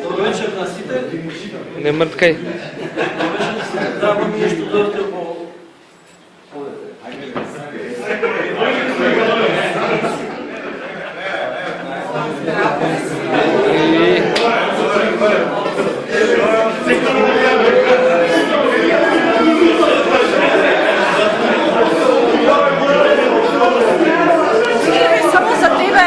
Добро вечер на сите. Не мрткај. Драго ми е што дојдете во Само за тебе.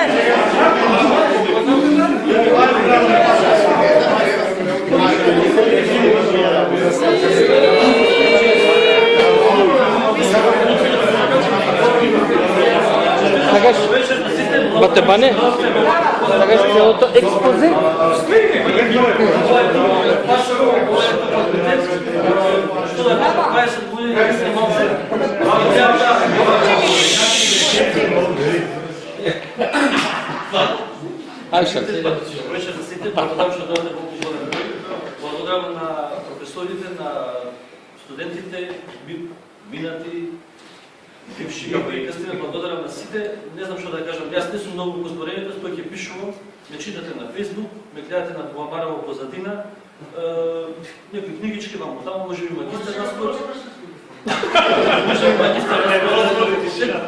Сакаш батебане? Сакаш целото експозе? Што да кажам, 20 години да се малце. Ајша. Вечер на сите, благодарам што дојдете во Кугорен. Благодарам на професорите, на студентите, минати, бивши, како и кастина, благодарам на сите. Не знам што да кажам, јас не сум многу во зборението, што ќе пишувам, ме читате на Facebook, ме гледате на Буамарово позадина, некои книгички вам таму, може би магистар на спорт. Може би магистар на спорт.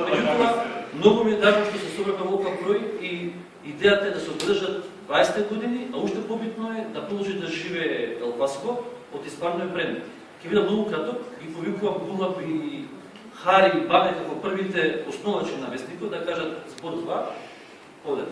Меѓутоа, многу ми е дажно што се собрава овој број и идејата е да се одржат 20 години, а уште побитно е да продолжи да живее Ел Паско од испарно е бренд. Ќе бидам многу краток, ги повикувам Гулаб и Хари и Бабе како првите основачи на вестникот да кажат збор 2, одете.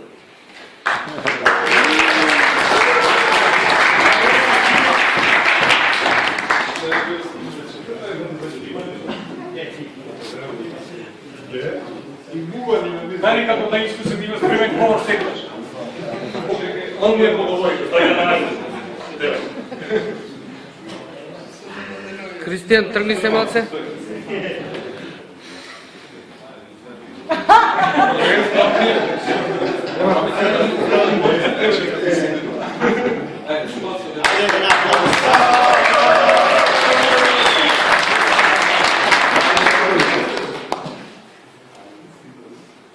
Дали како да искусен има спремен говор секогаш. Он ми е поговори, што ја на Кристијан, тргни се малце.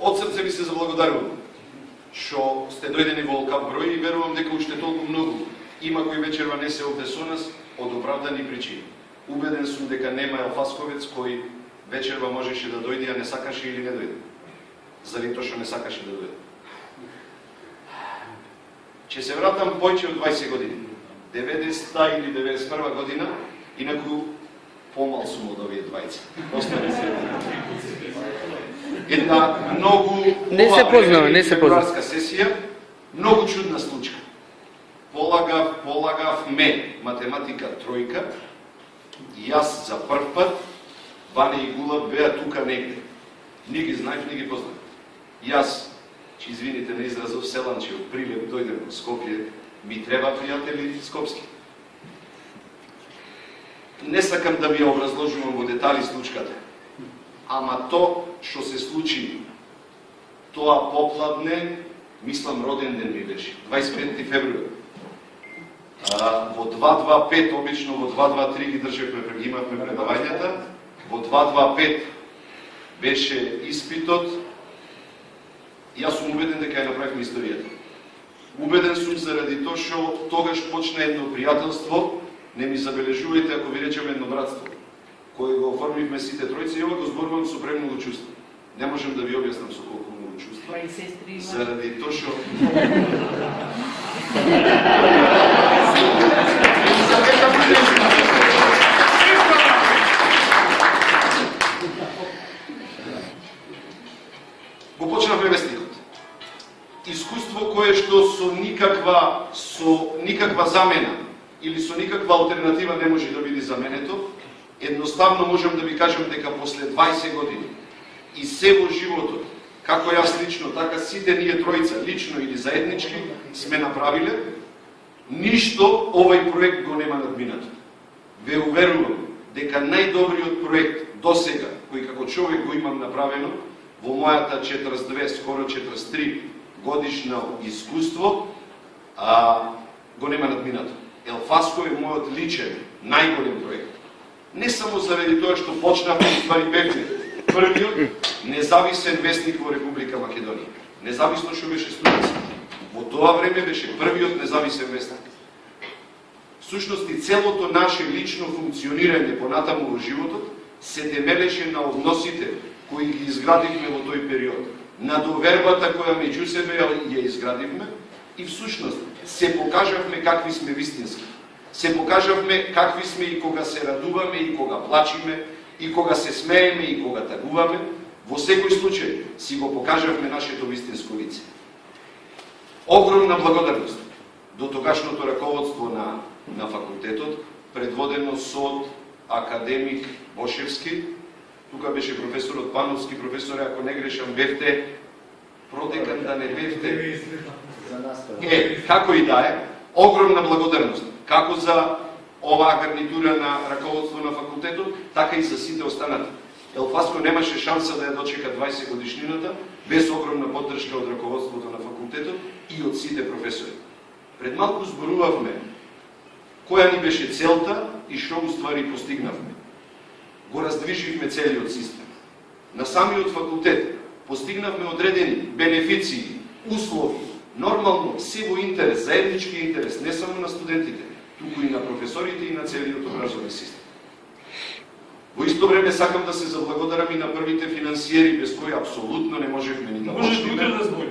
Од срце ви се заблагодарувам што сте дојдени во оваков број и верувам дека уште толку многу има кои вечерва не се овде со нас од оправдани причини. Убеден сум дека нема елфасковец кој вечерва можеше да дојде, а не сакаше или не дојде. Заради тоа што не сакаше да дојде. Ќе се вратам поќе од 20 години. 90-та или 91 година, инаку помал сум од овие двајца. Остане се. Една многу Не се познава, не се познава. февруарска сесија, многу чудна случка. Полагав ме математика тројка, јас за прв пат, Бане и Гулаб беа тука негде. Ни ги знаев, ни ги познав. Јас, че извините на изразов селанче од Прилеп, дојдем во Скопје, ми треба пријатели скопски. Не сакам да ви ја образложувам во детали случката, ама то што се случи, тоа попладне, мислам роден ден ми беше, 25 февруари. Во 225, обично во 223 ги држевме, имавме предавањата, во 225 беше испитот, јас сум убеден дека ја направивме историјата. Убеден сум заради тоа што тогаш почна едно пријателство, не ми забележувајте ако ви речем едно братство, кој го оформивме сите тројци и ова го зборувам со премногу чувство. Не можем да ви објаснам со колку многу чувство. Заради тоа што го почнавме вестникот. Искуство кое што со никаква замена или со никаква алтернатива не може да биде заменето, едноставно можам да ви кажам дека после 20 години и се во животот, како јас лично, така сите ние тројца, лично или заеднички, сме направиле, ништо овој проект го нема надминато. Ве уверувам дека најдобриот проект досега, кој како човек го имам направено, во мојата 42, скоро 43 годишно искуство, го нема надминато. Елфаско е мојот личен, најголем проект. Не само заради тоа што почнавме и ствари бевме првиот независен вестник во Република Македонија. Независно што беше студентски. Во тоа време беше првиот независен вестник. Всушност и целото наше лично функционирање понатаму во животот се темелеше на односите кои ги изградивме во тој период, на довербата која меѓу себе ја изградивме и всушност се покажавме какви сме вистински. Се покажавме какви сме и кога се радуваме, и кога плачиме, и кога се смееме, и кога тагуваме. Во секој случај си го покажавме нашето вистинско лице. Огромна благодарност до тогашното раководство на факултетот, предводено со академик Бошевски. Тука беше професорот Пановски, професоре, ако не грешам, бевте продекан, да не бевте. Како и да е, огромна благодарност, како за оваа гарнитура на раководство на факултетот, така и за сите останати. Елфаско немаше шанса да ја дочека 20 годишнината без огромна поддршка од раководството на факултетот и од сите професори. Пред малку зборувавме која ни беше целта и што уствари постигнавме. Го раздвиживме целиот систем. На самиот факултет постигнавме одредени бенефиции, услови, нормално се во интерес, заеднички интерес, не само на студентите, туку и на професорите и на целиот образовен систем. Во исто време сакам да се заблагодарам и на првите финансиери, без кои апсолутно не можевме ни да почнеме. Може да збори.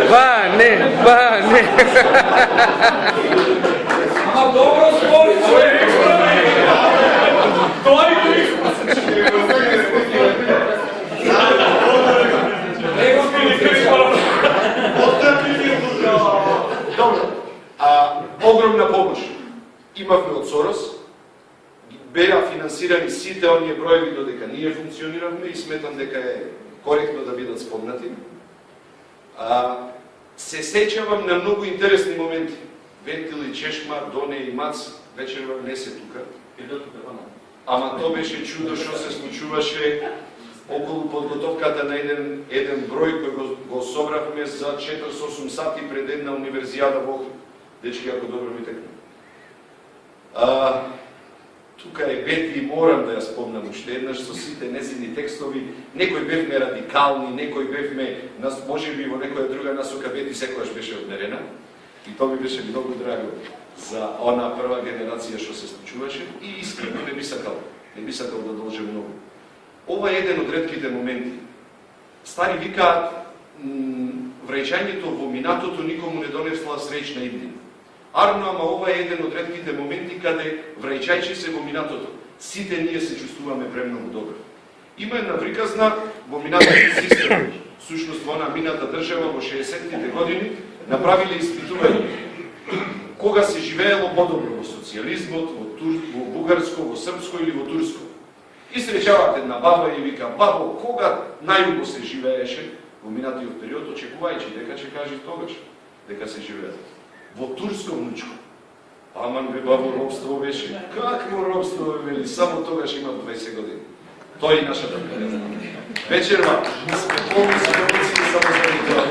Бане. Ама добро збори, човек! Тоа ни го Огромна помош имавме од Сорос, беа финансирани сите оние броеви додека ние функциониравме и сметам дека е коректно да бидат спомнати. Се сеќавам на многу интересни моменти. Вентил и Чешма, Доне и Мац, вечерва не се тука. Ама то беше чудо што се случуваше околу подготовката на еден број кој го собравме за 48 сати пред една универзијада во Охрид. Дечки, ако добро ми текна. Тука е Бети и морам да ја спомнам уште еднаш со сите незини текстови. Некои бевме радикални, некои бевме, можеби во некоја друга насока Бети секојаш беше одмерена. И тоа ми беше многу драго за она прва генерација што се случуваше и искрено не би сакал да должи многу. Ова е еден од ретките моменти. Стари викаат, враќањето во минатото никому не донесла среќна иднина. Арно, ама ова е еден од ретките моменти каде враќајќи се во минатото. Сите ние се чувствуваме премногу добро. Има една приказна во минатото систем. Сушност во она мината држава во 60-тите години направиле испитување кога се живеело подобро во социјализмот, во бугарско, во српско или во турско. И среќават една баба и вика: "Бабо, кога најубаво се живееше во минатиот период, очекувајќи дека ќе кажи тогаш дека се живеело во турско, внучко." Аман бе, бабо, робство беше. Какво робство бе, вели? Само тогаш имав 20 години. Тоа е нашата приказна. Вечерва, сме полни ситуации само заради тоа.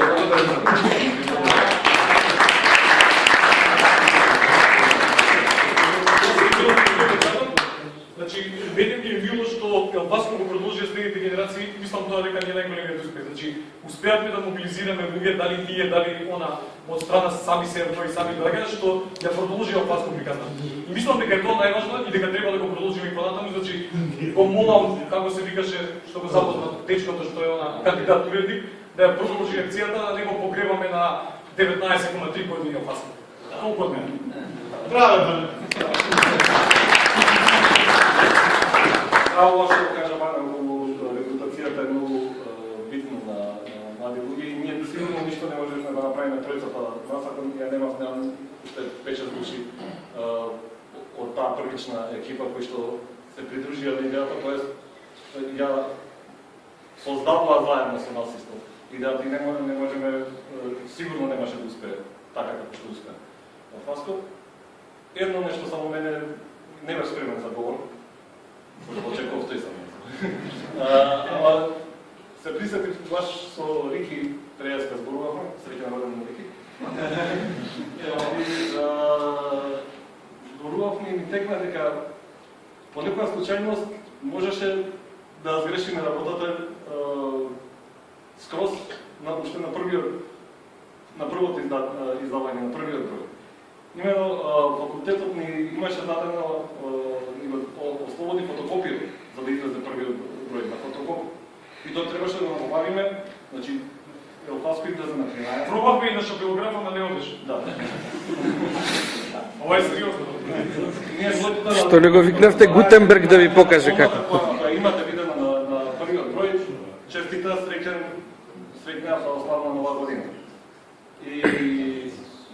Значи, видим ги било што Елфаско го продолжи следните генерации, мислам тоа дека не е најголемиот успех. Значи, успеавме да мобилизираме луѓе, дали тие, дали она, од страна сами се и сами граѓани, што ја продолжи Елфаско приказна. И мислам дека е тоа најважно и дека треба да го продолжиме и понатаму, значи, го молам, како се викаше, што го запозна дечкото, што е она кандидат уредник, да ја продолжи акцијата, да не го погребаме на 19,3 години Елфаско. Толку од мене. Браво! Право што кажа Бана, репутацијата е многу битна на млади луѓе и ние сигурно ништо не можеме да направиме тројцата насака, ја немавме уште 5-6 души од таа првична екипа кои што се придружија на идејата, тоест ја создадува заедно со нас исто. Идејата и не можеме, сигурно немаше да успее така како што успее. Фаско, едно нешто само мене не бе спремен за говор. Очекував тој сам. Ама се присетив баш со Рики Трејаска зборувавме, среќен роден на Рики. Зборувавме и ми текна дека по некоја случајност можеше да завршиме работата скроз уште на првото издавање, на првиот број. Именно факултетот ни имаше дадено ослободни фотокопија за да излезе првиот број на фотокопија. И тоа требаше да го обавиме, значи Елфаско излезе на 13. Пробавме и на шапилографа, но не одеше. Да. Ова е сериозно. Што не го викнавте Гутенберг да ви покаже како? Имате видено на првиот број, честита, среќна православна нова година. И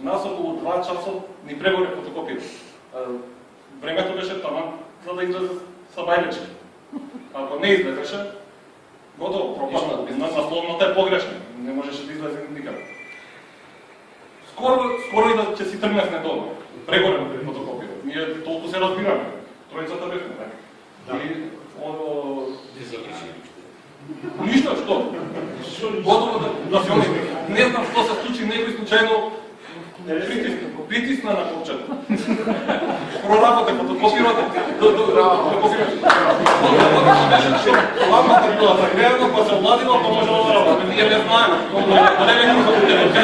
нас околу 2 часот ни прегоре фотокопијата. Времето беше таман за да излезе са бајлечки. Ако не излезеше, готово, пропадна. Насловната е погрешна. Не можеше да излезе никаде. Скоро и да ќе си тргневме долу. Прегоре фотокопијата. Ние толку се разбираме. Тројцата бевме така. И ништо, што? Готово да се оди. Не знам што се случи, некој случајно притисна на копчето. Проработе фотокопирате. Односно беше че ламата била загрејана, па се владила, па можело да работи. Ние не знаеме. Не бе ни фотокопирате.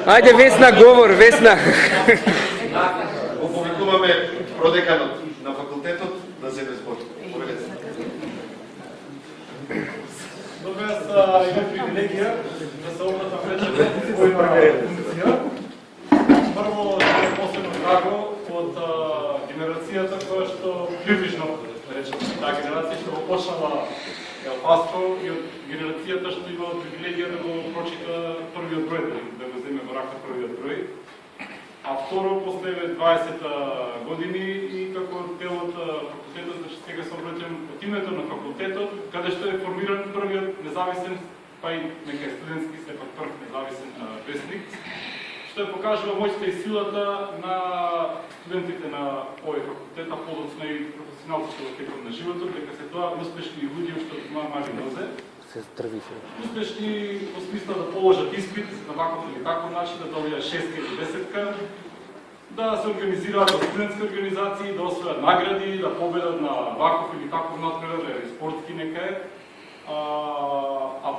Ајде Весна, говор, Весна. Го повикуваме продеканот на факултетот да земе збор. Повелете. Добре, аз имам привилегија да се обратам вече на своја функција. Прво, е посебно драго од генерацијата која што приближно, речем, таа генерација што го почнала Елфаско и од генерацијата што има привилегија да го прочита првиот број, да го земе во рака првиот број. А второ, после 20 години и како дел од факултетот, значи сега се обраќам од името на факултетот, каде што е формиран првиот независен, па и нека студентски, сепак прв независен вестник, што е покажува моќта и силата на студентите на овој факултет, а подоцна и професионалците во текот на животот, дека се тоа успешни луѓе што имаа мали нозе. Успешни во смисла да положат испит на ваков или таков начин, да добијат 6 или 10, да се организираат во студентски организации, да освојат награди, да победат на ваков или таков надпревар, или спортски некај, а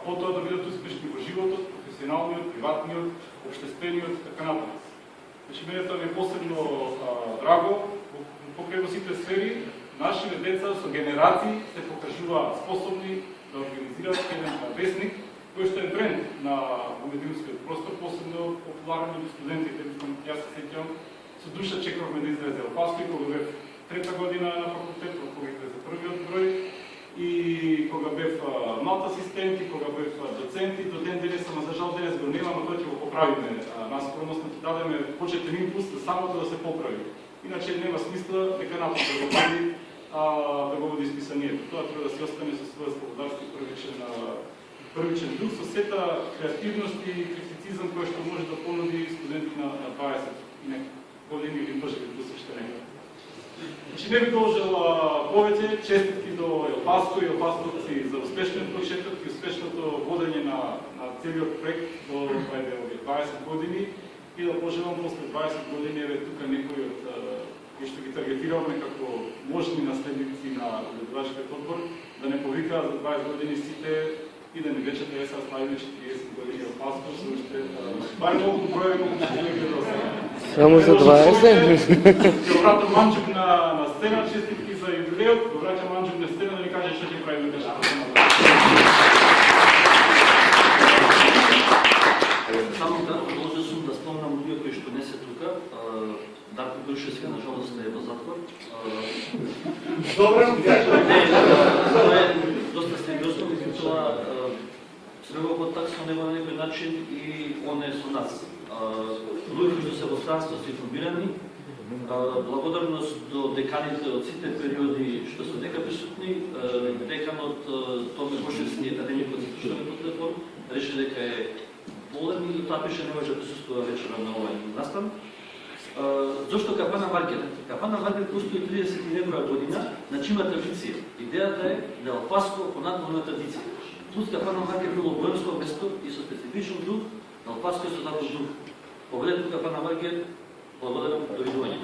потоа да бидат успешни во животот, професионалниот, приватниот, општествениот, така натаму. Значи, мене тоа ми е посебно драго, покрај во сите сфери, нашите деца со генерации се покажуваат способни да организираат еден вестник, кој што е бренд на медиумскиот простор, посебно популарен меѓу студентите. Јас се сеќавам, со душа чекавме да излезе Елфаско, кога бев трета година на факултет, кога излезе првиот број, и кога бев млад асистент, и кога бев доцент, и до ден денес, ама за жал денес го нема, но тоа ќе го поправиме. Нас промосно ќе дадеме почетен импулс да самото да се поправи. Иначе нема смисла дека напад да го води, да го води исписанието. Тоа треба да се остане со своја слободарски првичен дух, со сета креативност и критицизам кој што може да понуди студенти на 20 години или може би да се ще некаде. Значи не би должел повеќе честитки до Елфаско и Елфасковци за успешниот почеток и успешното водење на целиот проект до 20 години и да пожелам после 20 години еве тука некои од кои што ги таргетираме како можни наследници на образовачкиот одбор да не повикаат за 20 години сите и да не вече да се славиме 40 години Елфаско, со уште бар толку бројови колку што не ги досега. Само за 20? Ќе вратам Манџук на сцена, честитки за юбилеот, го враќам Манџук на сцена да ни каже што ќе правиме кај што. Само да продолжам сум да спомнам луѓе кои што не се тука. Дарко Грушевски, на жалост, е во затвор. Добре, тоа е доста сериозно, меѓутоа треба го таксаме во некој начин и он е со нас. Луѓе кои што се во странство се информирани, благодарност до деканите од сите периоди што се дека присутни, деканот Томе Гошевски, академикот за слушање по телефон, реши дека е болен и тоа пише не може да присуствува вечера на овој настан. Зошто Капана Маркет? Капана Маркет постои 30 и некоја година, значи има традиција. Идејата е да Елфаско понатаму на традиција. Тут Кафана Маркет било воинско место и со специфичен дух, но Паско со таков дух. Погледнете Кафана Маркет, благодарам, довидување.